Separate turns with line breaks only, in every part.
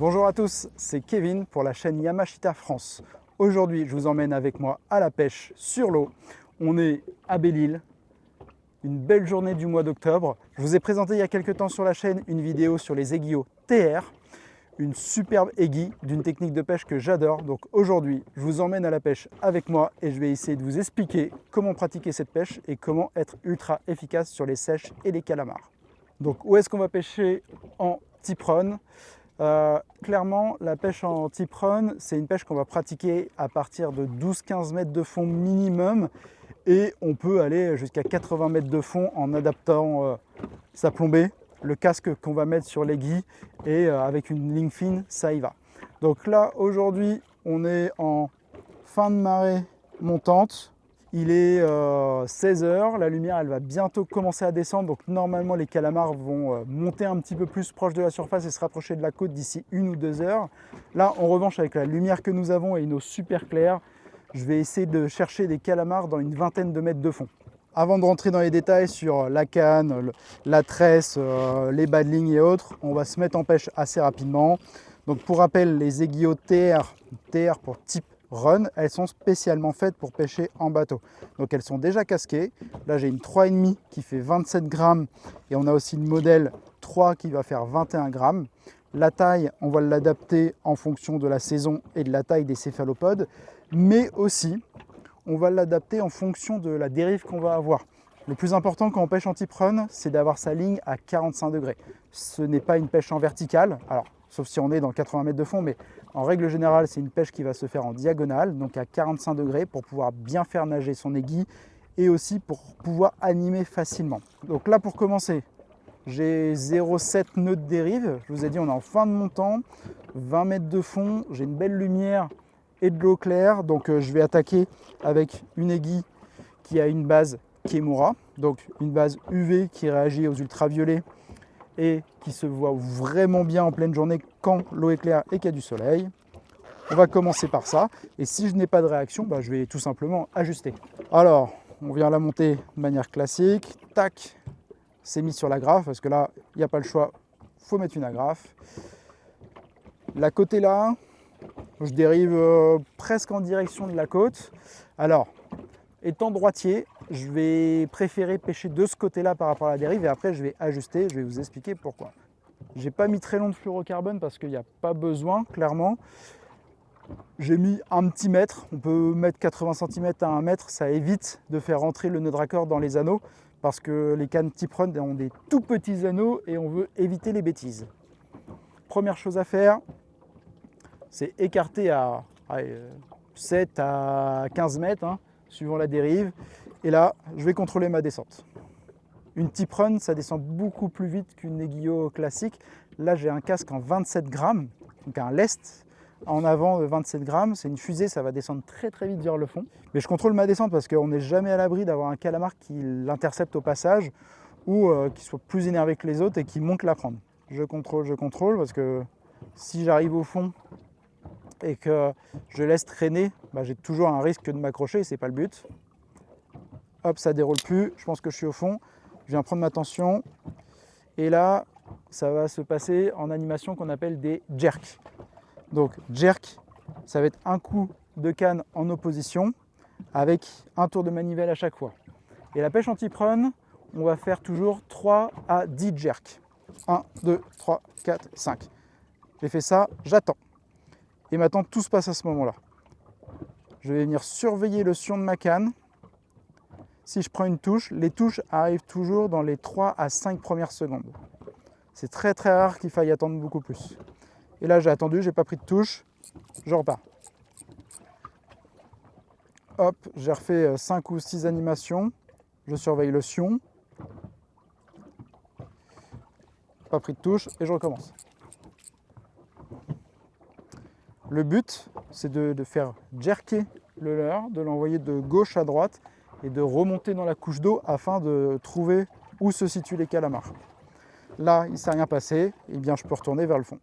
Bonjour à tous, c'est Kevin pour la chaîne Yamashita France. Aujourd'hui, je vous emmène avec moi à la pêche sur l'eau. On est à Belle-Île, une belle journée du mois d'octobre. Je vous ai présenté il y a quelques temps sur la chaîne une vidéo sur les aiguillots TR, une superbe aiguille d'une technique de pêche que j'adore. Donc aujourd'hui, je vous emmène à la pêche avec moi et je vais essayer de vous expliquer comment pratiquer cette pêche et comment être ultra efficace sur les sèches et les calamars. Donc où est-ce qu'on va pêcher en tip run? Clairement, la pêche en tip run, c'est une pêche qu'on va pratiquer à partir de 12-15 mètres de fond minimum et on peut aller jusqu'à 80 mètres de fond en adaptant sa plombée, le casque qu'on va mettre sur l'aiguille et avec une ligne fine, ça y va. Donc là, aujourd'hui, on est en fin de marée montante. Il est 16 h, la lumière elle va bientôt commencer à descendre, donc normalement les calamars vont monter un petit peu plus proche de la surface et se rapprocher de la côte d'ici 1 ou 2 heures. Là en revanche, avec la lumière que nous avons et une eau super claire, je vais essayer de chercher des calamars dans une vingtaine de mètres de fond. Avant de rentrer dans les détails sur la canne, la tresse, les bas de ligne et autres, on va se mettre en pêche assez rapidement. Donc pour rappel, les aiguillots TR pour type run, elles sont spécialement faites pour pêcher en bateau. Donc elles sont déjà casquées. Là j'ai une 3,5 qui fait 27 grammes et on a aussi le modèle 3 qui va faire 21 grammes. La taille, on va l'adapter en fonction de la saison et de la taille des céphalopodes, mais aussi on va l'adapter en fonction de la dérive qu'on va avoir. Le plus important quand on pêche en tip run, c'est d'avoir sa ligne à 45 degrés. Ce n'est pas une pêche en verticale, alors sauf si on est dans 80 mètres de fond, mais en règle générale, c'est une pêche qui va se faire en diagonale, donc à 45 degrés pour pouvoir bien faire nager son aiguille et aussi pour pouvoir animer facilement. Donc là, pour commencer, j'ai 0,7 nœuds de dérive. Je vous ai dit, on est en fin de montant, 20 mètres de fond, j'ai une belle lumière et de l'eau claire, donc je vais attaquer avec une aiguille qui a une base Kimura, donc une base UV qui réagit aux ultraviolets et qui se voit vraiment bien en pleine journée quand l'eau est claire et qu'il y a du soleil. On va commencer par ça, et si je n'ai pas de réaction, je vais tout simplement ajuster. Alors, on vient la monter de manière classique, tac, c'est mis sur l'agrafe, parce que là, il n'y a pas le choix, il faut mettre une agrafe. La côte est là, je dérive presque en direction de la côte. Alors, étant droitier, je vais préférer pêcher de ce côté-là par rapport à la dérive et après je vais ajuster, je vais vous expliquer pourquoi. J'ai pas mis très long de fluorocarbone parce qu'il n'y a pas besoin, clairement. J'ai mis un petit mètre, on peut mettre 80 cm à 1 mètre, ça évite de faire rentrer le nœud de raccord dans les anneaux parce que les cannes tip run ont des tout petits anneaux et on veut éviter les bêtises. Première chose à faire, c'est écarter à 7 à 15 mètres, suivant la dérive. Et là, je vais contrôler ma descente. Une tip run, ça descend beaucoup plus vite qu'une aiguillot classique. Là, j'ai un casque en 27 grammes, donc un lest en avant de 27 grammes. C'est une fusée, ça va descendre très très vite vers le fond. Mais je contrôle ma descente parce qu'on n'est jamais à l'abri d'avoir un calamar qui l'intercepte au passage ou qui soit plus énervé que les autres et qui monte la prendre. Je contrôle parce que si j'arrive au fond et que je laisse traîner, j'ai toujours un risque de m'accrocher, c'est pas le but. Hop, ça déroule plus, je pense que je suis au fond, je viens prendre ma tension, et là, ça va se passer en animation qu'on appelle des jerks. Donc, jerk, ça va être un coup de canne en opposition, avec un tour de manivelle à chaque fois. Et la pêche en tip run, on va faire toujours 3 à 10 jerks. 1, 2, 3, 4, 5. J'ai fait ça, j'attends. Et maintenant, tout se passe à ce moment-là. Je vais venir surveiller le sion de ma canne. Si je prends une touche, les touches arrivent toujours dans les 3 à 5 premières secondes. C'est très très rare qu'il faille attendre beaucoup plus. Et là, j'ai attendu, j'ai pas pris de touche, je repars. Hop, j'ai refait 5 ou 6 animations. Je surveille le sion. Pas pris de touche et je recommence. Le but, c'est de faire jerker le leurre, de l'envoyer de gauche à droite et de remonter dans la couche d'eau afin de trouver où se situent les calamars. Là, il ne s'est rien passé, et bien je peux retourner vers le fond.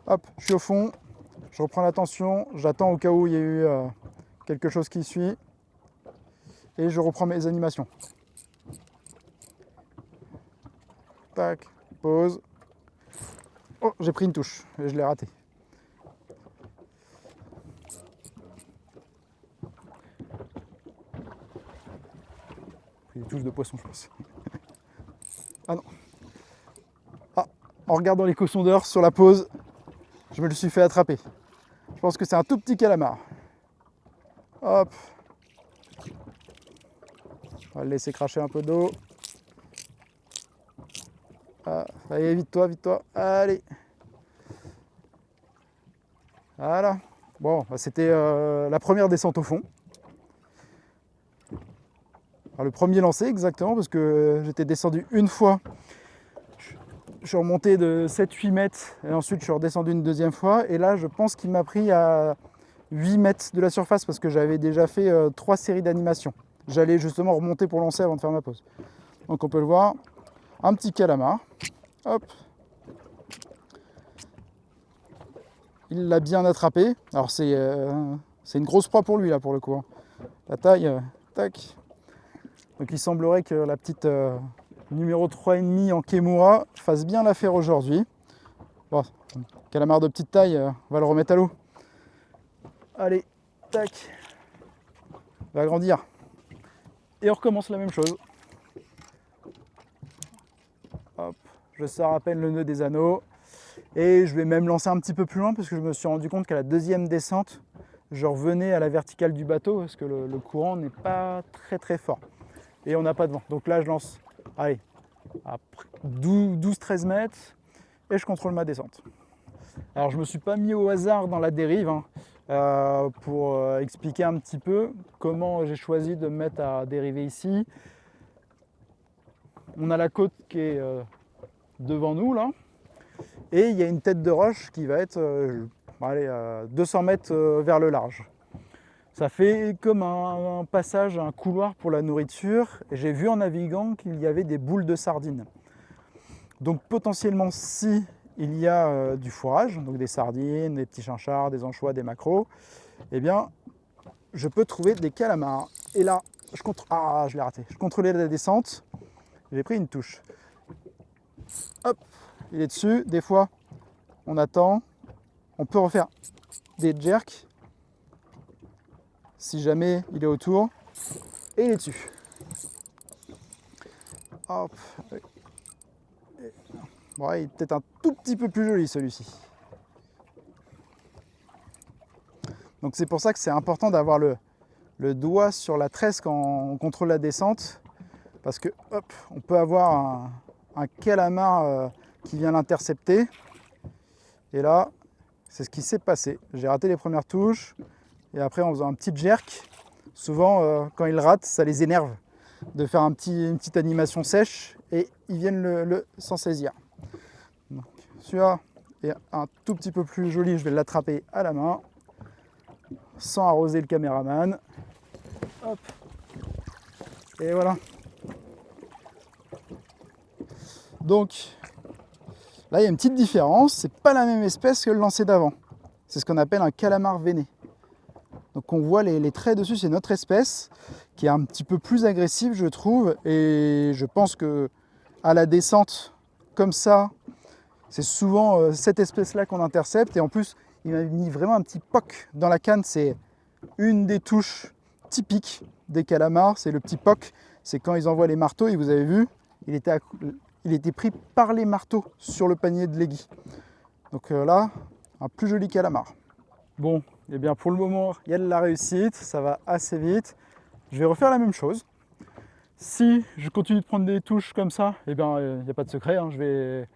Hop, je suis au fond, je reprends la tension, j'attends au cas où il y a eu quelque chose qui suit, et je reprends mes animations. Tac, pause. Oh, j'ai pris une touche et je l'ai raté. J'ai pris des touches de poisson, je pense. Ah non. Ah, en regardant les cossondeurs sur la pause, je me le suis fait attraper. Je pense que c'est un tout petit calamar. Hop. On va le laisser cracher un peu d'eau. Ah, allez, vite-toi, vite-toi. Allez. Voilà. Bon, bah, c'était la première descente au fond. Alors, le premier lancé exactement, parce que j'étais descendu une fois. Je suis remonté de 7-8 mètres et ensuite je suis redescendu une deuxième fois. Et là, je pense qu'il m'a pris à 8 mètres de la surface parce que j'avais déjà fait 3 séries d'animation. J'allais justement remonter pour lancer avant de faire ma pause. Donc on peut le voir, un petit calamar. Hop. Il l'a bien attrapé. Alors c'est une grosse proie pour lui là pour le coup. La taille, tac. Donc il semblerait que la petite numéro 3,5 en Kémoura fasse bien l'affaire aujourd'hui. Bon, calamar de petite taille, on va le remettre à l'eau. Allez, tac. Va grandir. Et on recommence la même chose. Hop, je sors à peine le nœud des anneaux. Et je vais même lancer un petit peu plus loin parce que je me suis rendu compte qu'à la deuxième descente, je revenais à la verticale du bateau parce que le courant n'est pas très fort. Et on n'a pas de vent. Donc là, je lance, allez, à 12-13 mètres et je contrôle ma descente. Alors je ne me suis pas mis au hasard dans la dérive pour expliquer un petit peu comment j'ai choisi de me mettre à dériver ici. On a la côte qui est devant nous là. Et il y a une tête de roche qui va être 200 mètres vers le large. Ça fait comme un passage, un couloir pour la nourriture. Et j'ai vu en naviguant qu'il y avait des boules de sardines. Donc potentiellement, si il y a du fourrage, donc des sardines, des petits chinchards, des anchois, des maquereaux, eh bien, je peux trouver des calamars. Et là, je l'ai raté. Je contrôlais la descente, j'ai pris une touche. Hop, il est dessus. Des fois, on attend. On peut refaire des jerks si jamais il est autour. Et il est dessus. Hop. Bon, il est peut-être un tout petit peu plus joli celui-ci. Donc c'est pour ça que c'est important d'avoir le doigt sur la tresse quand on contrôle la descente. Parce que hop, on peut avoir un calamar qui vient l'intercepter. Et là, c'est ce qui s'est passé. J'ai raté les premières touches. Et après, en faisant un petit jerk, souvent, quand ils ratent, ça les énerve de faire une petite animation sèche. Et ils viennent s'en saisir. Celui-là est un tout petit peu plus joli. Je vais l'attraper à la main, sans arroser le caméraman. Hop. Et voilà. Donc, là, il y a une petite différence. C'est pas la même espèce que le lancer d'avant. C'est ce qu'on appelle un calamar veiné. Donc, on voit les traits dessus. C'est notre espèce qui est un petit peu plus agressive, je trouve. Et je pense que à la descente, comme ça, c'est souvent cette espèce-là qu'on intercepte. Et en plus, il m'a mis vraiment un petit poc dans la canne. C'est une des touches typiques des calamars. C'est le petit poc. C'est quand ils envoient les marteaux. Et vous avez vu, il était pris par les marteaux sur le panier de l'aiguille. Donc là, un plus joli calamar. Bon, et bien pour le moment, il y a de la réussite. Ça va assez vite. Je vais refaire la même chose. Si je continue de prendre des touches comme ça, et bien il n'y a pas de secret. Je vais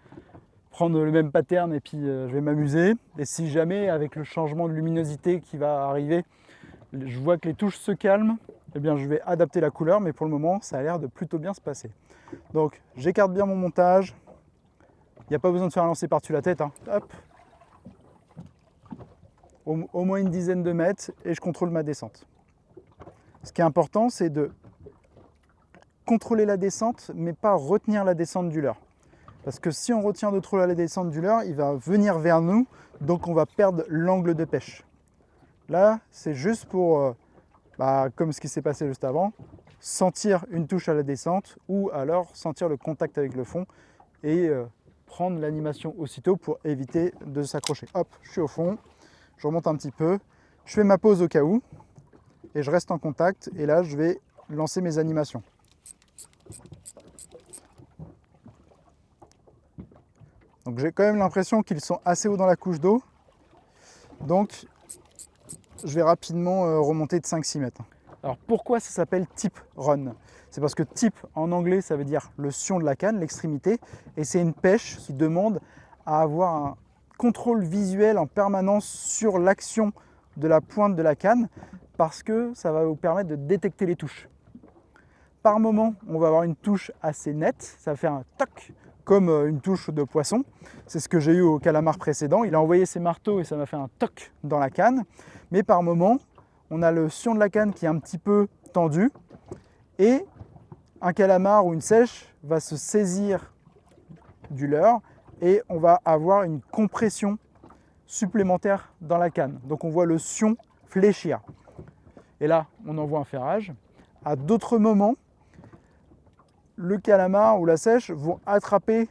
prendre le même pattern et puis je vais m'amuser. Et si jamais, avec le changement de luminosité qui va arriver, je vois que les touches se calment, eh bien je vais adapter la couleur, mais pour le moment, ça a l'air de plutôt bien se passer. Donc j'écarte bien mon montage. Il n'y a pas besoin de faire un lancer par-dessus la tête. Hop. Au moins une dizaine de mètres et je contrôle ma descente. Ce qui est important, c'est de contrôler la descente, mais pas retenir la descente du leurre. Parce que si on retient de trop la descente du leurre, il va venir vers nous, donc on va perdre l'angle de pêche. Là, c'est juste pour, comme ce qui s'est passé juste avant, sentir une touche à la descente ou alors sentir le contact avec le fond et prendre l'animation aussitôt pour éviter de s'accrocher. Hop, je suis au fond, je remonte un petit peu, je fais ma pause au cas où et je reste en contact et là je vais lancer mes animations. Donc j'ai quand même l'impression qu'ils sont assez hauts dans la couche d'eau, donc je vais rapidement remonter de 5-6 mètres. Alors pourquoi ça s'appelle tip run? C'est parce que tip en anglais ça veut dire le sion de la canne, l'extrémité, et c'est une pêche qui demande à avoir un contrôle visuel en permanence sur l'action de la pointe de la canne parce que ça va vous permettre de détecter les touches. Par moment, on va avoir une touche assez nette, ça va faire un toc comme une touche de poisson. C'est ce que j'ai eu au calamar précédent. Il a envoyé ses marteaux et ça m'a fait un toc dans la canne. Mais par moment, on a le sion de la canne qui est un petit peu tendu et un calamar ou une sèche va se saisir du leurre et on va avoir une compression supplémentaire dans la canne. Donc on voit le sion fléchir. Et là, on envoie un ferrage. À d'autres moments, le calamar ou la sèche vont attraper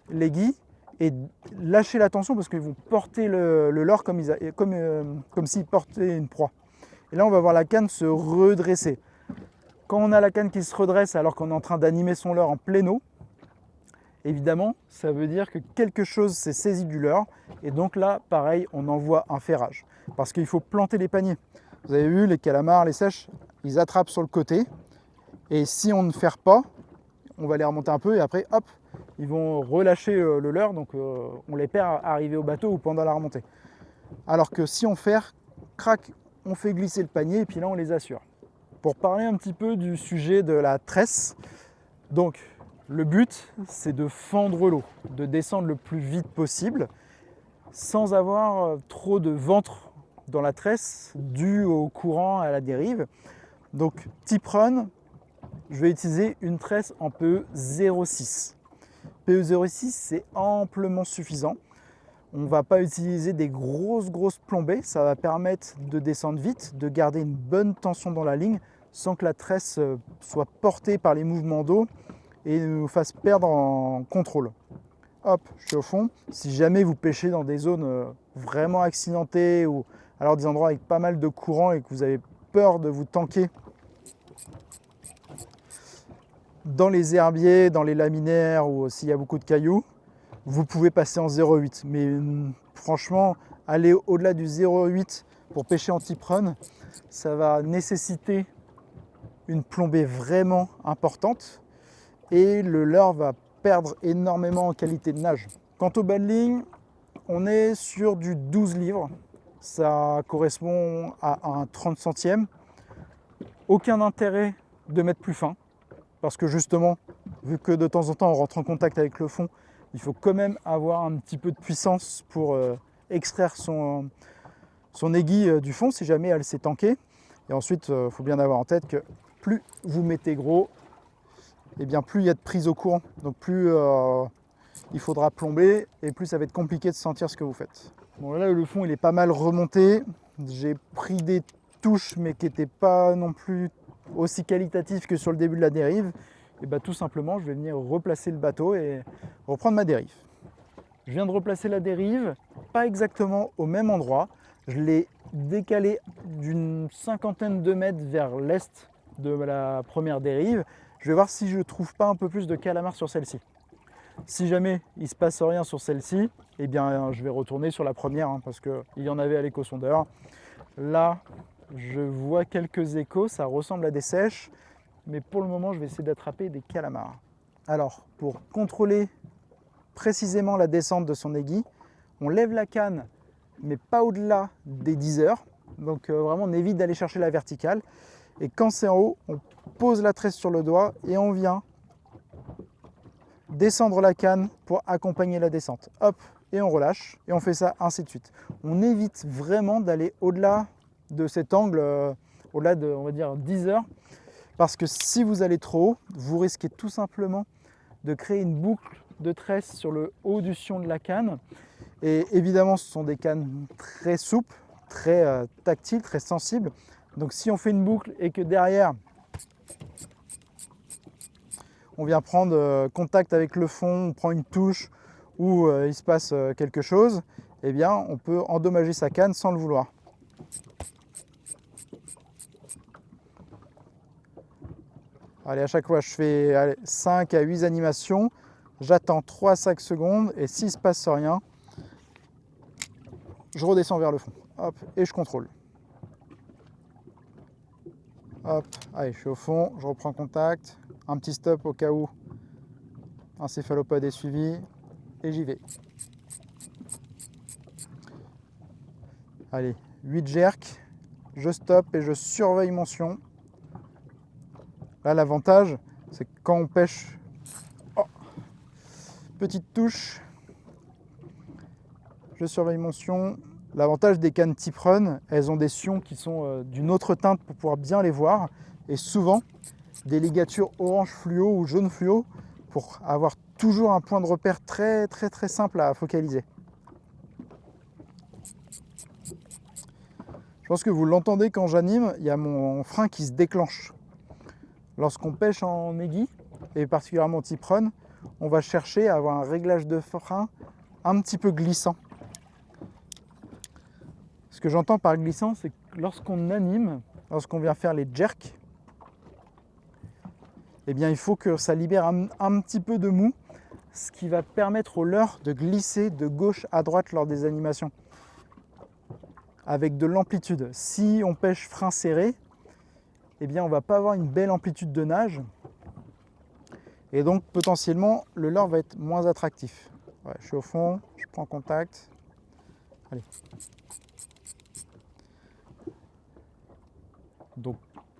l'aiguille et lâcher la tension parce qu'ils vont porter le leurre comme s'ils portaient une proie. Et là, on va voir la canne se redresser. Quand on a la canne qui se redresse alors qu'on est en train d'animer son leurre en pleine eau, évidemment, ça veut dire que quelque chose s'est saisi du leurre. Et donc là, pareil, on envoie un ferrage. Parce qu'il faut planter les paniers. Vous avez vu, les calamars, les sèches, ils attrapent sur le côté. Et si on ne ferre pas, on va les remonter un peu et après, hop, ils vont relâcher le leurre. Donc on les perd à arriver au bateau ou pendant la remontée. Alors que si on ferre, crac, on fait glisser le panier et puis là, on les assure. Pour parler un petit peu du sujet de la tresse, donc le but, c'est de fendre l'eau, de descendre le plus vite possible sans avoir trop de ventre dans la tresse dû au courant, à la dérive. Donc tip run, je vais utiliser une tresse en PE 0,6. PE 0,6, c'est amplement suffisant. On ne va pas utiliser des grosses plombées, ça va permettre de descendre vite, de garder une bonne tension dans la ligne sans que la tresse soit portée par les mouvements d'eau et nous fasse perdre en contrôle. Hop, je suis au fond. Si jamais vous pêchez dans des zones vraiment accidentées ou alors des endroits avec pas mal de courant et que vous avez peur de vous tanker dans les herbiers, dans les laminaires ou s'il y a beaucoup de cailloux, vous pouvez passer en 0,8. Mais franchement, aller au-delà du 0,8 pour pêcher en tip run, ça va nécessiter une plombée vraiment importante et le leurre va perdre énormément en qualité de nage. Quant au bas de ligne, on est sur du 12 livres. Ça correspond à un 30 centièmes. Aucun intérêt de mettre plus fin parce que justement, vu que de temps en temps on rentre en contact avec le fond, il faut quand même avoir un petit peu de puissance pour extraire son aiguille du fond si jamais elle s'est tankée. Et ensuite, il faut bien avoir en tête que plus vous mettez gros, et bien plus il y a de prise au courant. Donc plus il faudra plomber et plus ça va être compliqué de sentir ce que vous faites. Bon, là le fond il est pas mal remonté. J'ai pris des touches mais qui n'étaient pas non plus aussi qualitatives que sur le début de la dérive. Et bien tout simplement je vais venir replacer le bateau et reprendre ma dérive. Je viens de replacer la dérive, pas exactement au même endroit. Je l'ai décalé d'une cinquantaine de mètres vers l'est de la première dérive. Je vais voir si je ne trouve pas un peu plus de calamars sur celle-ci. Si jamais il ne se passe rien sur celle-ci, eh bien je vais retourner sur la première parce qu'il y en avait à l'échosondeur. Là, je vois quelques échos, ça ressemble à des sèches, mais pour le moment, je vais essayer d'attraper des calamars. Alors, pour contrôler précisément la descente de son aiguille, on lève la canne, mais pas au-delà des 10 heures. Donc vraiment, on évite d'aller chercher la verticale. Et quand c'est en haut, on pose la tresse sur le doigt et on vient descendre la canne pour accompagner la descente. Hop, et on relâche. Et on fait ça ainsi de suite. On évite vraiment d'aller au-delà de cet angle, au-delà de, on va dire, 10 heures. Parce que si vous allez trop haut, vous risquez tout simplement de créer une boucle de tresse sur le haut du sion de la canne. Et évidemment, ce sont des cannes très souples, très tactiles, très sensibles. Donc si on fait une boucle et que derrière, on vient prendre contact avec le fond, on prend une touche où il se passe quelque chose, eh bien on peut endommager sa canne sans le vouloir. Allez, à chaque fois, je fais 5 à 8 animations, j'attends 3 à 5 secondes et s'il ne se passe rien, je redescends vers le fond. Hop, et je contrôle. Hop, allez, je suis au fond, je reprends contact, un petit stop au cas où un céphalopode est suivi et j'y vais. Allez, 8 jerks, je stoppe et je surveille mon sion. Là, l'avantage, c'est que quand on pêche, oh, petite touche, je surveille mon sion. L'avantage des cannes type run, elles ont des sions qui sont d'une autre teinte pour pouvoir bien les voir. Et souvent, des ligatures orange fluo ou jaune fluo pour avoir toujours un point de repère très simple à focaliser. Je pense que vous l'entendez quand j'anime, il y a mon frein qui se déclenche. Lorsqu'on pêche en aiguille, et particulièrement type run, on va chercher à avoir un réglage de frein un petit peu glissant. Ce que j'entends par glissant, c'est que lorsqu'on anime, lorsqu'on vient faire les jerks, eh bien, il faut que ça libère un petit peu de mou, ce qui va permettre au leurre de glisser de gauche à droite lors des animations, avec de l'amplitude. Si on pêche frein serré, eh bien, on ne va pas avoir une belle amplitude de nage, et donc potentiellement le leurre va être moins attractif. Ouais, je suis au fond, je prends contact. Allez. Donc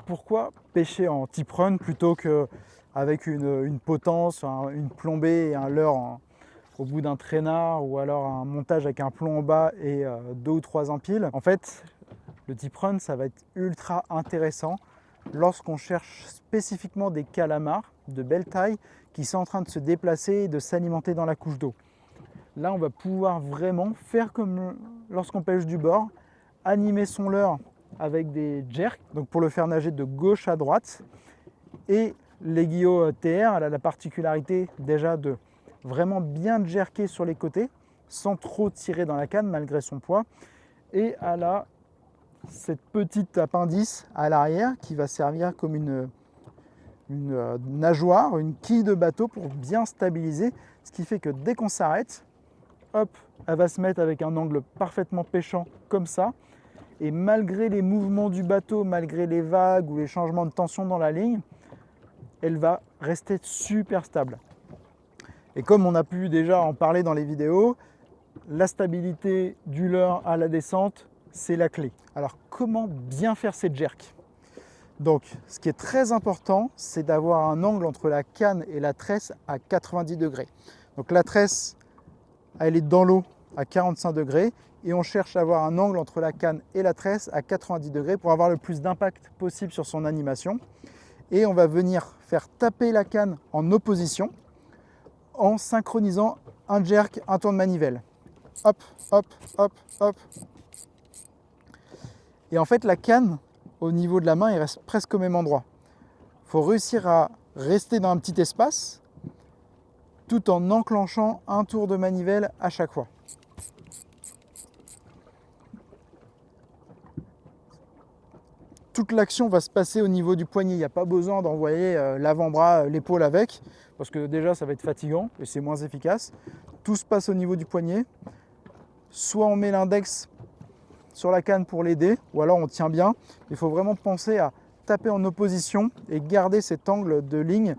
pourquoi pêcher en type run plutôt qu'avec une potence, une plombée et un leurre au bout d'un traînard ou alors un montage avec un plomb en bas et 2 ou 3 empiles? En fait, le type run, ça va être ultra intéressant lorsqu'on cherche spécifiquement des calamars de belle taille qui sont en train de se déplacer et de s'alimenter dans la couche d'eau. Là, on va pouvoir vraiment faire comme lorsqu'on pêche du bord, animer son leurre avec des jerks, donc pour le faire nager de gauche à droite. Et l'aiguillot TR, elle a la particularité déjà de vraiment bien jerker sur les côtés, sans trop tirer dans la canne malgré son poids. Et elle a cette petite appendice à l'arrière qui va servir comme une nageoire, une quille de bateau pour bien stabiliser, ce qui fait que dès qu'on s'arrête, hop, elle va se mettre avec un angle parfaitement pêchant comme ça. Et malgré les mouvements du bateau, malgré les vagues ou les changements de tension dans la ligne, elle va rester super stable. Et comme on a pu déjà en parler dans les vidéos, la stabilité du leurre à la descente, c'est la clé. Alors comment bien faire ces jerks? Donc ce qui est très important, c'est d'avoir un angle entre la canne et la tresse à 90 degrés. Donc la tresse, elle est dans l'eau à 45 degrés et on cherche à avoir un angle entre la canne et la tresse à 90 degrés pour avoir le plus d'impact possible sur son animation. Et on va venir faire taper la canne en opposition en synchronisant un jerk, un tour de manivelle. Hop, hop, hop, hop. Et en fait, la canne, au niveau de la main, il reste presque au même endroit. Il faut réussir à rester dans un petit espace tout en enclenchant un tour de manivelle à chaque fois. Toute l'action va se passer au niveau du poignet. Il n'y a pas besoin d'envoyer l'avant-bras, l'épaule avec, parce que déjà ça va être fatigant et c'est moins efficace. Tout se passe au niveau du poignet. Soit on met l'index sur la canne pour l'aider, ou alors on tient bien. Il faut vraiment penser à taper en opposition et garder cet angle de ligne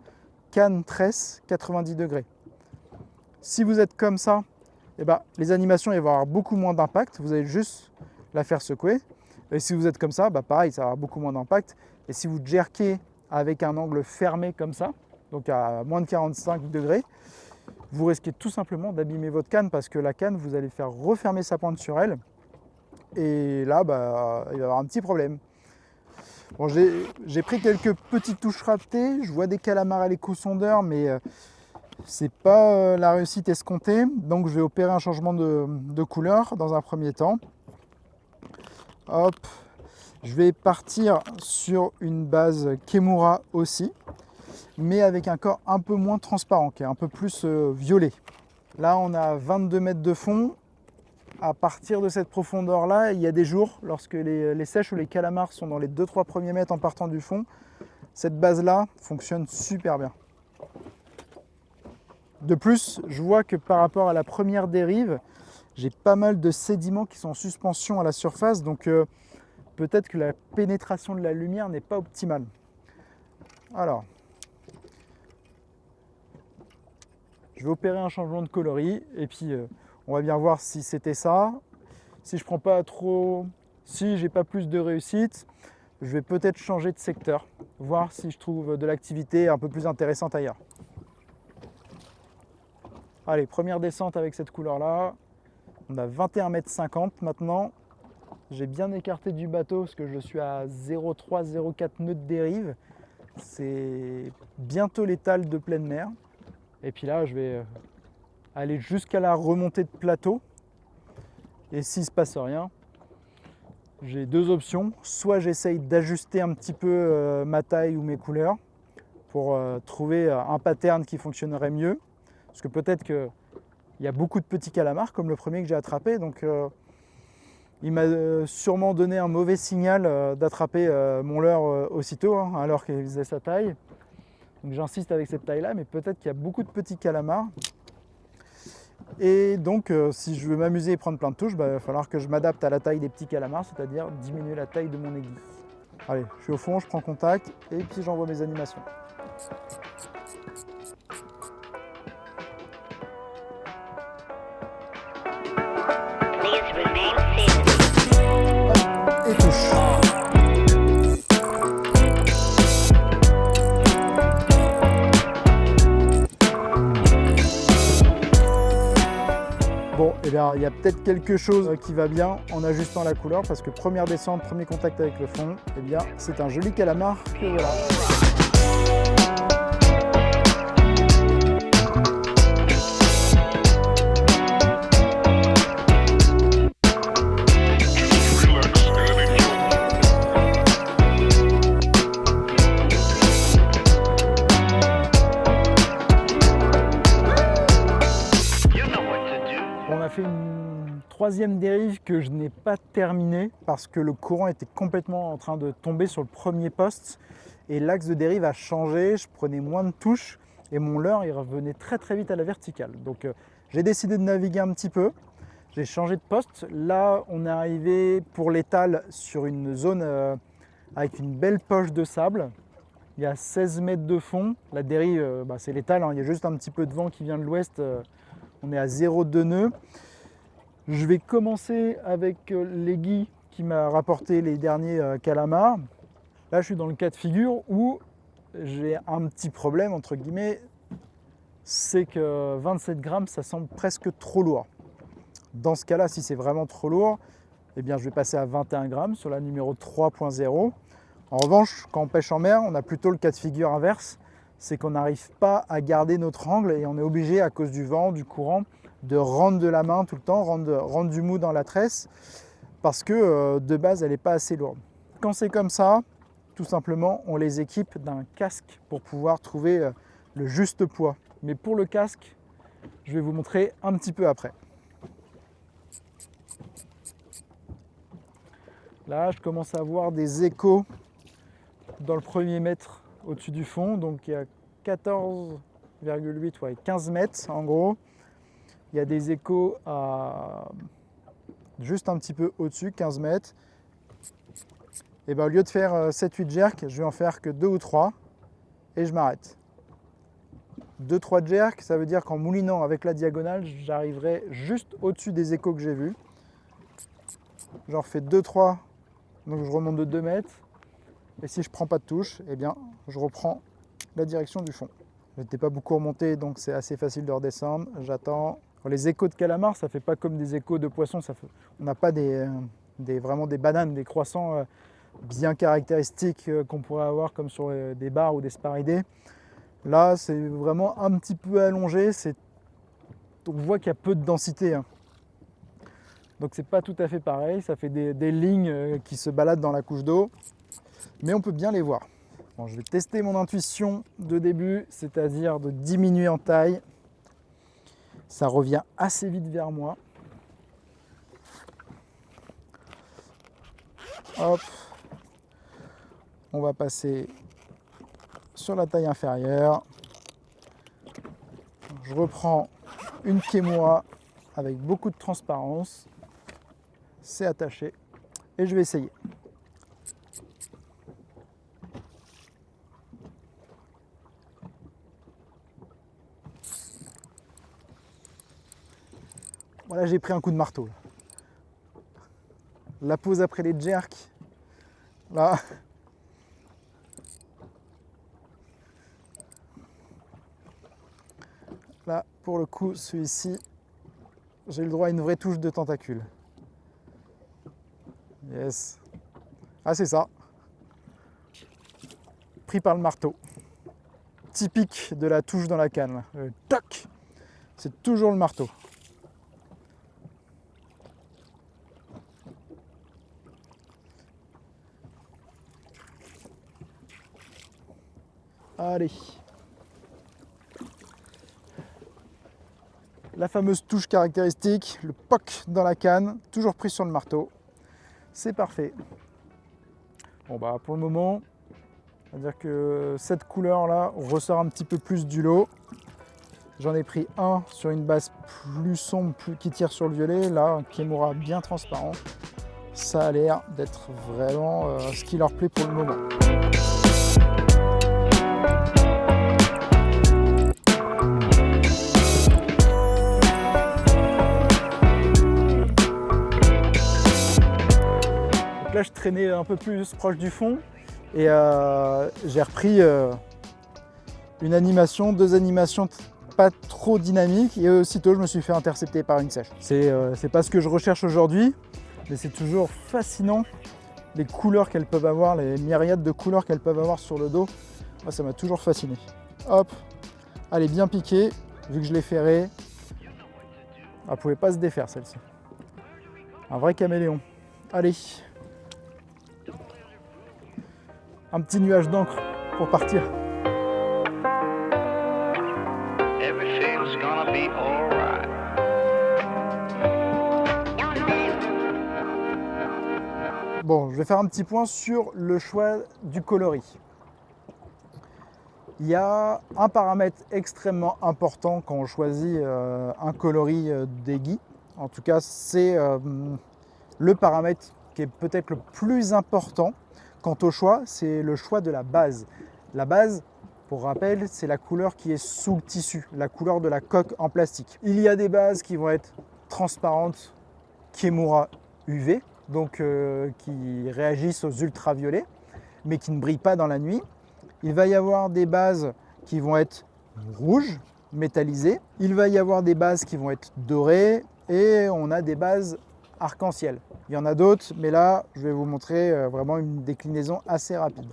canne-tresse 90 degrés. Si vous êtes comme ça, eh ben, les animations vont avoir beaucoup moins d'impact. Vous allez juste la faire secouer. Et si vous êtes comme ça, bah pareil, ça va avoir beaucoup moins d'impact. Et si vous jerkez avec un angle fermé comme ça, donc à moins de 45 degrés, vous risquez tout simplement d'abîmer votre canne parce que la canne, vous allez faire refermer sa pointe sur elle. Et là, bah, il va y avoir un petit problème. Bon, j'ai pris quelques petites touches ratées. Je vois des calamars à l'échosondeur, mais c'est pas la réussite escomptée. Donc je vais opérer un changement de couleur dans un premier temps. Hop, je vais partir sur une base Kemura aussi, mais avec un corps un peu moins transparent, qui est un peu plus violet. Là, on a 22 mètres de fond. À partir de cette profondeur-là, il y a des jours, lorsque les sèches ou les calamars sont dans les 2-3 premiers mètres en partant du fond, cette base-là fonctionne super bien. De plus, je vois que par rapport à la première dérive, j'ai pas mal de sédiments qui sont en suspension à la surface, donc peut-être que la pénétration de la lumière n'est pas optimale. Alors, je vais opérer un changement de coloris et puis on va bien voir si c'était ça. Si je prends pas trop, si j'ai pas plus de réussite, je vais peut-être changer de secteur, voir si je trouve de l'activité un peu plus intéressante ailleurs. Allez, première descente avec cette couleur-là. On a 21,50 m maintenant. J'ai bien écarté du bateau parce que je suis à 0,3-0,4 nœuds de dérive. C'est bientôt l'étale de pleine mer. Et puis là, je vais aller jusqu'à la remontée de plateau. Et s'il ne se passe rien, j'ai deux options. Soit j'essaye d'ajuster un petit peu ma taille ou mes couleurs pour trouver un pattern qui fonctionnerait mieux. Parce que peut-être qu'il y a beaucoup de petits calamars, comme le premier que j'ai attrapé. Donc il m'a sûrement donné un mauvais signal d'attraper mon leurre aussitôt, hein, alors qu'il faisait sa taille. Donc j'insiste avec cette taille-là, mais peut-être qu'il y a beaucoup de petits calamars. Et donc, si je veux m'amuser et prendre plein de touches, il va falloir que je m'adapte à la taille des petits calamars, c'est-à-dire diminuer la taille de mon aiguille. Allez, je suis au fond, je prends contact et puis j'envoie mes animations. Et touche. Bon, eh bien, il y a peut-être quelque chose qui va bien en ajustant la couleur parce que première descente, premier contact avec le fond, eh bien, c'est un joli calamar que voilà. On a fait une troisième dérive que je n'ai pas terminée parce que le courant était complètement en train de tomber sur le premier poste et l'axe de dérive a changé, je prenais moins de touches et mon leurre il revenait très très vite à la verticale. Donc j'ai décidé de naviguer un petit peu, j'ai changé de poste. Là on est arrivé pour l'étale sur une zone avec une belle poche de sable. Il y a 16 mètres de fond, la dérive c'est l'étale, hein. Il y a juste un petit peu de vent qui vient de l'ouest. On est à 0,2 nœuds. Je vais commencer avec l'aiguille qui m'a rapporté les derniers calamars. Là, je suis dans le cas de figure où j'ai un petit problème, entre guillemets, c'est que 27 grammes, ça semble presque trop lourd. Dans ce cas-là, si c'est vraiment trop lourd, eh bien, je vais passer à 21 grammes sur la numéro 3.0. En revanche, quand on pêche en mer, on a plutôt le cas de figure inverse. C'est qu'on n'arrive pas à garder notre angle et on est obligé, à cause du vent, du courant, de rendre de la main tout le temps, rendre du mou dans la tresse, parce que de base, elle n'est pas assez lourde. Quand c'est comme ça, tout simplement, on les équipe d'un casque pour pouvoir trouver le juste poids. Mais pour le casque, je vais vous montrer un petit peu après. Là, je commence à voir des échos dans le premier mètre au-dessus du fond, donc il y a 14,8, ouais, 15 mètres en gros. Il y a des échos à juste un petit peu au-dessus, 15 mètres. Et bien au lieu de faire 7-8 jerks, je vais en faire que 2 ou 3 et je m'arrête. 2-3 jerks, ça veut dire qu'en moulinant avec la diagonale, j'arriverai juste au-dessus des échos que j'ai vus. J'en refais 2-3, donc je remonte de 2 mètres. Et si je ne prends pas de touche, eh bien, je reprends la direction du fond. Je n'étais pas beaucoup remonté, donc c'est assez facile de redescendre. J'attends. Les échos de calamar, ça ne fait pas comme des échos de poisson. On n'a pas vraiment des bananes, des croissants bien caractéristiques qu'on pourrait avoir comme sur des bars ou des sparidés. Là, c'est vraiment un petit peu allongé. On voit qu'il y a peu de densité, hein. Donc c'est pas tout à fait pareil. Ça fait des lignes qui se baladent dans la couche d'eau. Mais on peut bien les voir. Bon, je vais tester mon intuition de début, c'est-à-dire de diminuer en taille. Ça revient assez vite vers moi. Hop. On va passer sur la taille inférieure. Je reprends une Kimura avec beaucoup de transparence. C'est attaché et je vais essayer. Voilà, j'ai pris un coup de marteau. Là. La pause après les jerks. Là. Là, pour le coup, celui-ci, j'ai le droit à une vraie touche de tentacule. Yes. Ah, c'est ça. Pris par le marteau. Typique de la touche dans la canne. Toc. C'est toujours le marteau. Allez. La fameuse touche caractéristique, le poc dans la canne, toujours pris sur le marteau. C'est parfait. Bon bah pour le moment, on va dire que cette couleur là ressort un petit peu plus du lot. J'en ai pris un sur une base plus sombre, qui tire sur le violet. Là, un Kimura bien transparent. Ça a l'air d'être vraiment ce qui leur plaît pour le moment. Donc là, je traînais un peu plus proche du fond et j'ai repris une animation, 2 animations pas trop dynamiques et aussitôt je me suis fait intercepter par une sèche. C'est pas ce que je recherche aujourd'hui, mais c'est toujours fascinant les couleurs qu'elles peuvent avoir, les myriades de couleurs qu'elles peuvent avoir sur le dos. Moi, ça m'a toujours fasciné. Hop, elle est bien piquée, vu que je l'ai ferrée. Elle pouvait pas se défaire celle-ci. Un vrai caméléon. Allez, un petit nuage d'encre pour partir.
Everything's gonna be alright.
Bon, je vais faire un petit point sur le choix du coloris. Il y a un paramètre extrêmement important quand on choisit un coloris d'aiguille. En tout cas, c'est le paramètre qui est peut-être le plus important quant au choix, c'est le choix de la base. La base, pour rappel, c'est la couleur qui est sous le tissu, la couleur de la coque en plastique. Il y a des bases qui vont être transparentes, Kimura UV, donc qui réagissent aux ultraviolets, mais qui ne brillent pas dans la nuit. Il va y avoir des bases qui vont être rouges, métallisées. Il va y avoir des bases qui vont être dorées et on a des bases arc-en-ciel. Il y en a d'autres, mais là, je vais vous montrer vraiment une déclinaison assez rapide.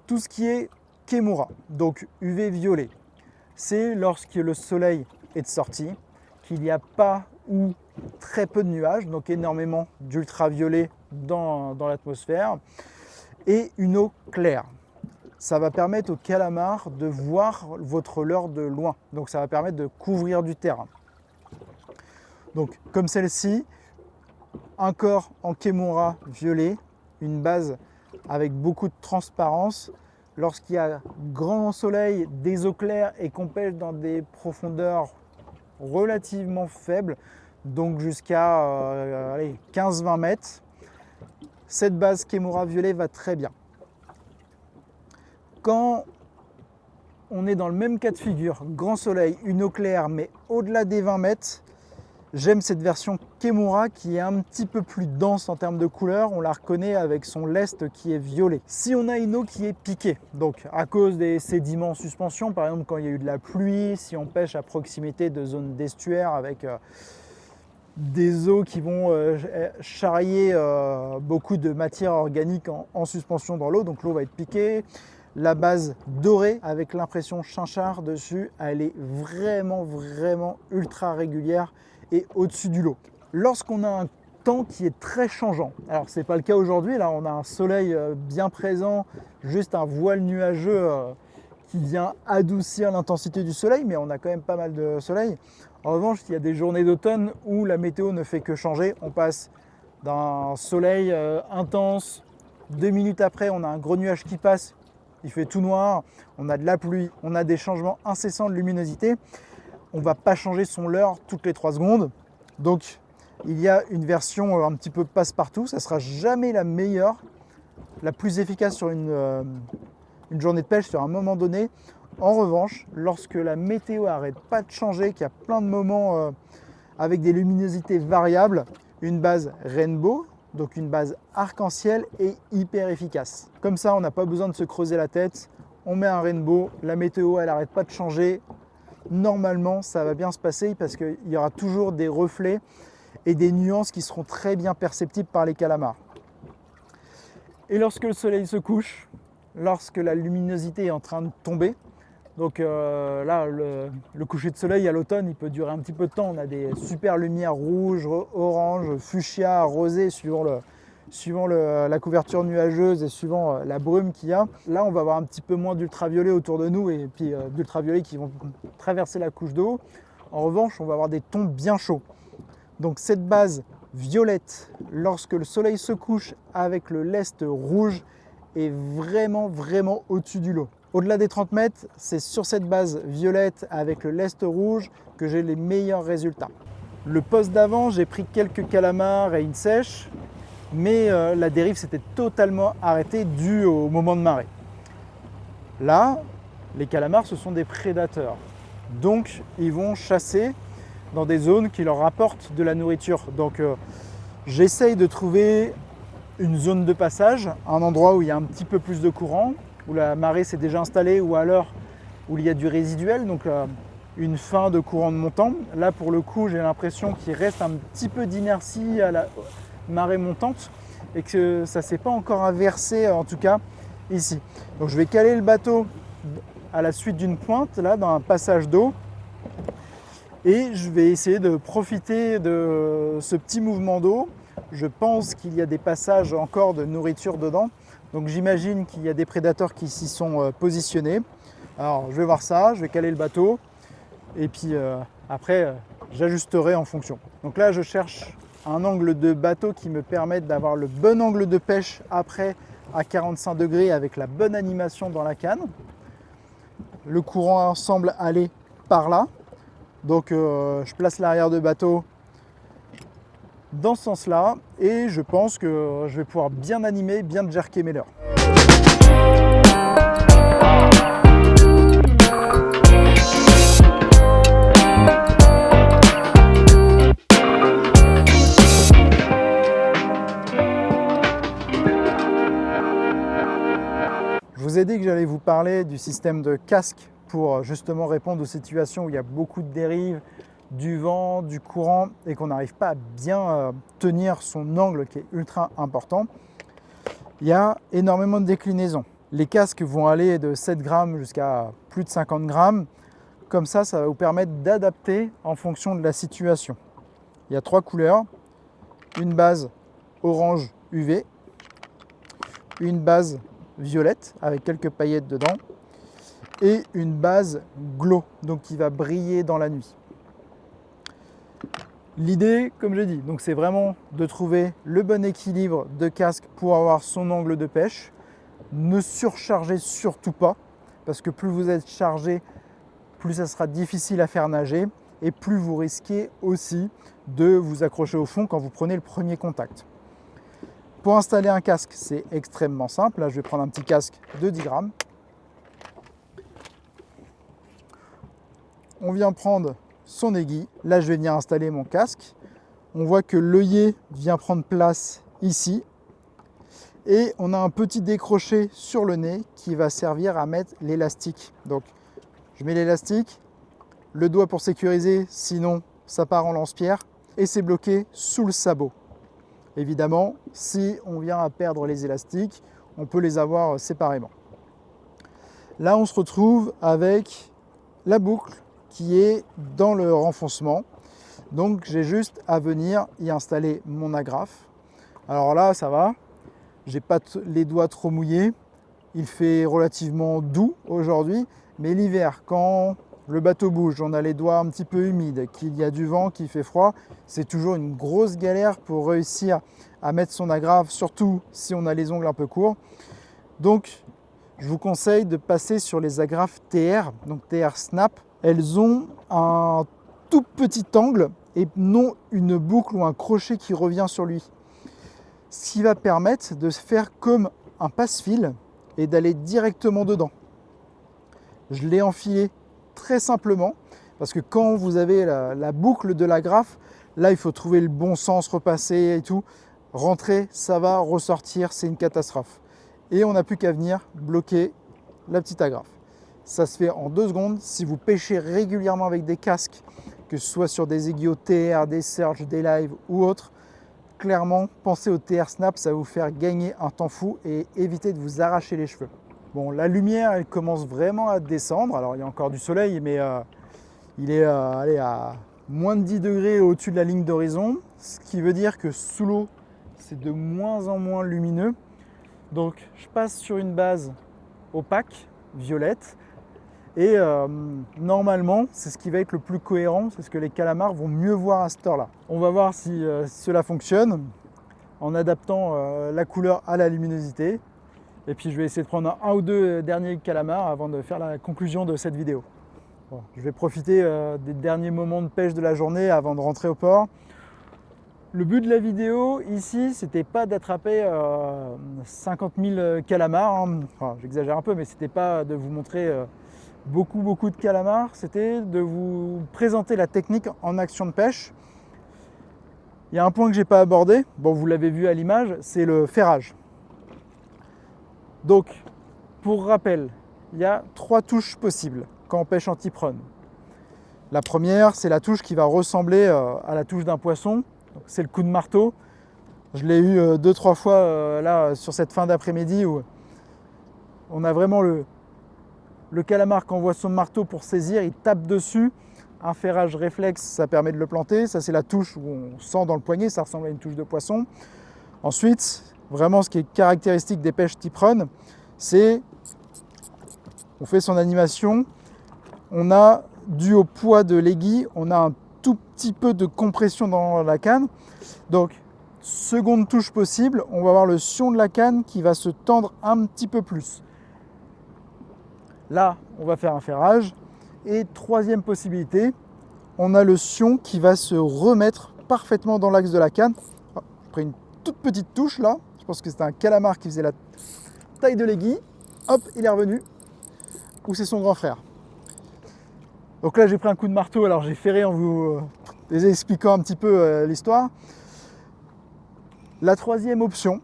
Tout ce qui est Kimura, donc UV violet, c'est lorsque le soleil est de sortie, qu'il n'y a pas ou très peu de nuages, donc énormément d'ultraviolet dans l'atmosphère, et une eau claire. Ça va permettre au calamar de voir votre leurre de loin, donc ça va permettre de couvrir du terrain. Donc comme celle-ci, un corps en Kimura violet, une base avec beaucoup de transparence. Lorsqu'il y a grand soleil, des eaux claires et qu'on pêche dans des profondeurs relativement faibles, donc jusqu'à 15-20 mètres, cette base Kimura violet va très bien. Quand on est dans le même cas de figure, grand soleil, une eau claire, mais au-delà des 20 mètres, j'aime cette version Kimura qui est un petit peu plus dense en termes de couleur. On la reconnaît avec son lest qui est violet. Si on a une eau qui est piquée, donc à cause des sédiments en suspension, par exemple quand il y a eu de la pluie, si on pêche à proximité de zones d'estuaire avec des eaux qui vont charrier beaucoup de matière organique en suspension dans l'eau, donc l'eau va être piquée. La base dorée avec l'impression chinchard dessus, elle est vraiment ultra régulière et au-dessus du lot. Lorsqu'on a un temps qui est très changeant, alors c'est pas le cas aujourd'hui, là on a un soleil bien présent, juste un voile nuageux qui vient adoucir l'intensité du soleil, mais on a quand même pas mal de soleil. En revanche, il y a des journées d'automne où la météo ne fait que changer. On passe d'un soleil intense, 2 minutes après, on a un gros nuage qui passe, il fait tout noir, on a de la pluie, on a des changements incessants de luminosité. On ne va pas changer son leurre toutes les 3 secondes. Donc, il y a une version un petit peu passe-partout. Ça ne sera jamais la meilleure, la plus efficace sur une journée de pêche sur un moment donné. En revanche, lorsque la météo n'arrête pas de changer, qu'il y a plein de moments avec des luminosités variables, une base rainbow, donc une base arc-en-ciel, est hyper efficace. Comme ça, on n'a pas besoin de se creuser la tête. On met un rainbow, la météo, elle n'arrête pas de changer. Normalement, ça va bien se passer parce qu'il y aura toujours des reflets et des nuances qui seront très bien perceptibles par les calamars. Et lorsque le soleil se couche, lorsque la luminosité est en train de tomber, donc là, le coucher de soleil à l'automne, il peut durer un petit peu de temps. On a des super lumières rouges, oranges, fuchsia, rosé, suivant la couverture nuageuse et suivant la brume qu'il y a. Là, on va avoir un petit peu moins d'ultraviolets autour de nous et puis d'ultraviolets qui vont traverser la couche d'eau. En revanche, on va avoir des tons bien chauds. Donc cette base violette, lorsque le soleil se couche avec le lest rouge, est vraiment au-dessus du lot. Au-delà des 30 mètres, c'est sur cette base violette avec le lest rouge que j'ai les meilleurs résultats. Le poste d'avant, j'ai pris quelques calamars et une sèche, mais la dérive s'était totalement arrêtée due au moment de marée. Là, les calamars, ce sont des prédateurs. Donc, ils vont chasser dans des zones qui leur apportent de la nourriture. Donc, j'essaye de trouver une zone de passage, un endroit où il y a un petit peu plus de courant, où la marée s'est déjà installée ou alors où il y a du résiduel, donc une fin de courant de montant. Là, pour le coup, j'ai l'impression qu'il reste un petit peu d'inertie à la marée montante et que ça ne s'est pas encore inversé, en tout cas ici. Donc je vais caler le bateau à la suite d'une pointe, là, dans un passage d'eau, et je vais essayer de profiter de ce petit mouvement d'eau. Je pense qu'il y a des passages encore de nourriture dedans. Donc j'imagine qu'il y a des prédateurs qui s'y sont positionnés. Alors je vais voir ça, je vais caler le bateau et puis après j'ajusterai en fonction. Donc là je cherche un angle de bateau qui me permette d'avoir le bon angle de pêche après à 45 degrés avec la bonne animation dans la canne. Le courant semble aller par là. Donc je place l'arrière de bateau dans ce sens-là et je pense que je vais pouvoir bien animer, bien jerker mes leurres. Je vous ai dit que j'allais vous parler du système de casque pour justement répondre aux situations où il y a beaucoup de dérives, du vent, du courant et qu'on n'arrive pas à bien tenir son angle qui est ultra important. Il y a énormément de déclinaisons. Les casques vont aller de 7 grammes jusqu'à plus de 50 grammes. Comme ça, ça va vous permettre d'adapter en fonction de la situation. Il y a 3 couleurs. Une base orange UV, une base violette avec quelques paillettes dedans et une base glow, donc qui va briller dans la nuit. L'idée, comme j'ai dit, donc c'est vraiment de trouver le bon équilibre de casque pour avoir son angle de pêche. Ne surchargez surtout pas, parce que plus vous êtes chargé, plus ça sera difficile à faire nager et plus vous risquez aussi de vous accrocher au fond quand vous prenez le premier contact. Pour installer un casque, c'est extrêmement simple. Là, je vais prendre un petit casque de 10 grammes. On vient prendre son aiguille. Là, je vais venir installer mon casque. On voit que l'œillet vient prendre place ici. Et on a un petit décroché sur le nez qui va servir à mettre l'élastique. Donc, je mets l'élastique, le doigt pour sécuriser, sinon ça part en lance-pierre. Et c'est bloqué sous le sabot. Évidemment, si on vient à perdre les élastiques, on peut les avoir séparément. Là, on se retrouve avec la boucle qui est dans le renfoncement. Donc, j'ai juste à venir y installer mon agrafe. Alors là, ça va. J'ai pas les doigts trop mouillés. Il fait relativement doux aujourd'hui Mais l'hiver, quand le bateau bouge, on a les doigts un petit peu humides, qu'il y a du vent, qu'il fait froid, c'est toujours une grosse galère pour réussir à mettre son agrafe, surtout si on a les ongles un peu courts. Donc, je vous conseille de passer sur les agrafes TR, donc TR Snap. Elles ont un tout petit angle et non une boucle ou un crochet qui revient sur lui. Ce qui va permettre de faire comme un passe-fil et d'aller directement dedans. Je l'ai enfilé très simplement parce que quand vous avez la boucle de l'agrafe, là il faut trouver le bon sens, repasser et tout. Rentrer, ça va, ressortir, c'est une catastrophe. Et on n'a plus qu'à venir bloquer la petite agrafe. Ça se fait en 2 secondes. Si vous pêchez régulièrement avec des casques, que ce soit sur des aiguilles TR, des Surge, des Live ou autres, clairement, pensez au TR Snap, ça va vous faire gagner un temps fou et éviter de vous arracher les cheveux. Bon, la lumière, elle commence vraiment à descendre. Alors, il y a encore du soleil, mais il est à moins de 10 degrés au-dessus de la ligne d'horizon, ce qui veut dire que sous l'eau, c'est de moins en moins lumineux. Donc, je passe sur une base opaque, violette, et normalement, c'est ce qui va être le plus cohérent, c'est ce que les calamars vont mieux voir à cette heure-là. On va voir si cela fonctionne en adaptant la couleur à la luminosité. Et puis je vais essayer de prendre un ou deux derniers calamars avant de faire la conclusion de cette vidéo. Bon, je vais profiter des derniers moments de pêche de la journée avant de rentrer au port. Le but de la vidéo ici, c'était pas d'attraper 50 000 calamars. Hein. Enfin, j'exagère un peu, mais c'était pas de vous montrer beaucoup de calamars. C'était de vous présenter la technique en action de pêche. Il y a un point que j'ai pas abordé. Bon, vous l'avez vu à l'image, c'est le ferrage. Donc, pour rappel, il y a 3 touches possibles quand on pêche en tip run. La première, c'est la touche qui va ressembler à la touche d'un poisson. C'est le coup de marteau. Je l'ai eu 2-3 fois là sur cette fin d'après-midi où on a vraiment le calamar qui envoie son marteau pour saisir, il tape dessus. Un ferrage réflexe, ça permet de le planter. Ça, c'est la touche où on sent dans le poignet, ça ressemble à une touche de poisson. Ensuite, vraiment, ce qui est caractéristique des pêches tip run, c'est on fait son animation, on a, dû au poids de l'aiguille, on a un tout petit peu de compression dans la canne. Donc, seconde touche possible, on va avoir le sion de la canne qui va se tendre un petit peu plus. Là, on va faire un ferrage. Et troisième possibilité, on a le sion qui va se remettre parfaitement dans l'axe de la canne. J'ai pris une toute petite touche là. Je pense que c'était un calamar qui faisait la taille de l'aiguille. Hop, il est revenu. Ou c'est son grand frère. Donc là, j'ai pris un coup de marteau. Alors j'ai ferré en vous expliquant un petit peu l'histoire. La troisième option,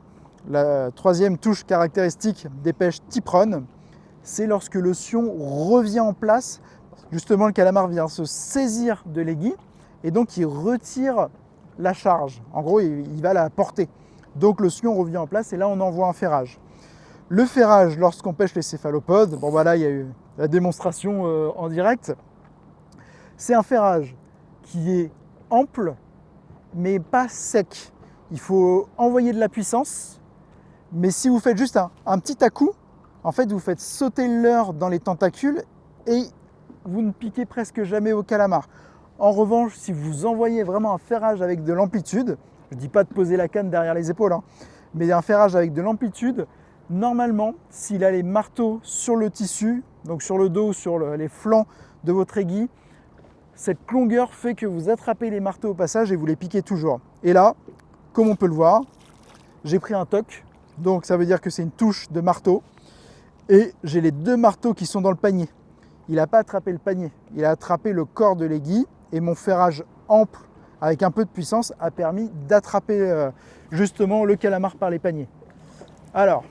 la troisième touche caractéristique des pêches tip run, c'est lorsque le sion revient en place. Justement, le calamar vient se saisir de l'aiguille et donc il retire la charge. En gros, il va la porter. Donc le sion revient en place et là, on envoie un ferrage. Le ferrage, lorsqu'on pêche les céphalopodes, bon voilà, il y a eu la démonstration en direct. C'est un ferrage qui est ample, mais pas sec. Il faut envoyer de la puissance, mais si vous faites juste un petit à-coup, en fait, vous faites sauter le leurre dans les tentacules et vous ne piquez presque jamais au calamar. En revanche, si vous envoyez vraiment un ferrage avec de l'amplitude, je ne dis pas de poser la canne derrière les épaules, hein, mais un ferrage avec de l'amplitude, normalement, s'il a les marteaux sur le tissu, donc sur le dos, sur les flancs de votre aiguille, cette longueur fait que vous attrapez les marteaux au passage et vous les piquez toujours. Et là, comme on peut le voir, j'ai pris un toc, donc ça veut dire que c'est une touche de marteau, et j'ai les 2 marteaux qui sont dans le panier. Il n'a pas attrapé le panier, il a attrapé le corps de l'aiguille, et mon ferrage ample avec un peu de puissance a permis d'attraper justement le calamar par les paniers. Alors,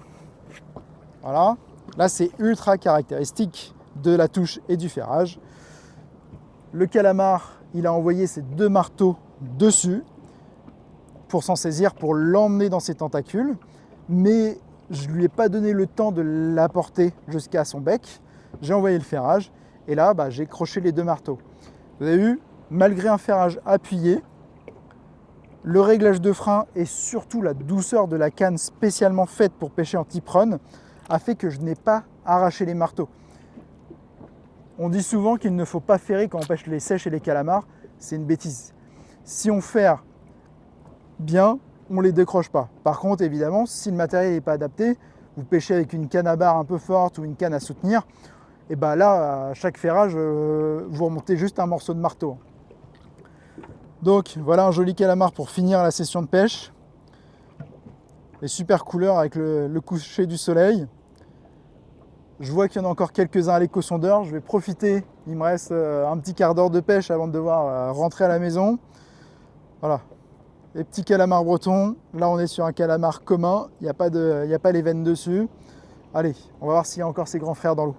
voilà, là c'est ultra caractéristique de la touche et du ferrage. Le calamar, il a envoyé ses 2 marteaux dessus pour s'en saisir, pour l'emmener dans ses tentacules, mais je ne lui ai pas donné le temps de l'apporter jusqu'à son bec. J'ai envoyé le ferrage et là, j'ai croché les 2 marteaux. Vous avez vu, malgré un ferrage appuyé, le réglage de frein et surtout la douceur de la canne spécialement faite pour pêcher en tip run a fait que je n'ai pas arraché les marteaux. On dit souvent qu'il ne faut pas ferrer quand on pêche les sèches et les calamars. C'est une bêtise. Si on ferre bien, on ne les décroche pas. Par contre, évidemment, si le matériel n'est pas adapté, vous pêchez avec une canne à barre un peu forte ou une canne à soutenir, et bien là, à chaque ferrage, vous remontez juste un morceau de marteau. Donc voilà un joli calamar pour finir la session de pêche. Les super couleurs avec le coucher du soleil. Je vois qu'il y en a encore quelques-uns à l'éco-sondeur. Je vais profiter, il me reste un petit quart d'heure de pêche avant de devoir rentrer à la maison. Voilà, les petits calamars bretons. Là on est sur un calamar commun, il n'y a pas les veines dessus. Allez, on va voir s'il y a encore ces grands frères dans l'eau.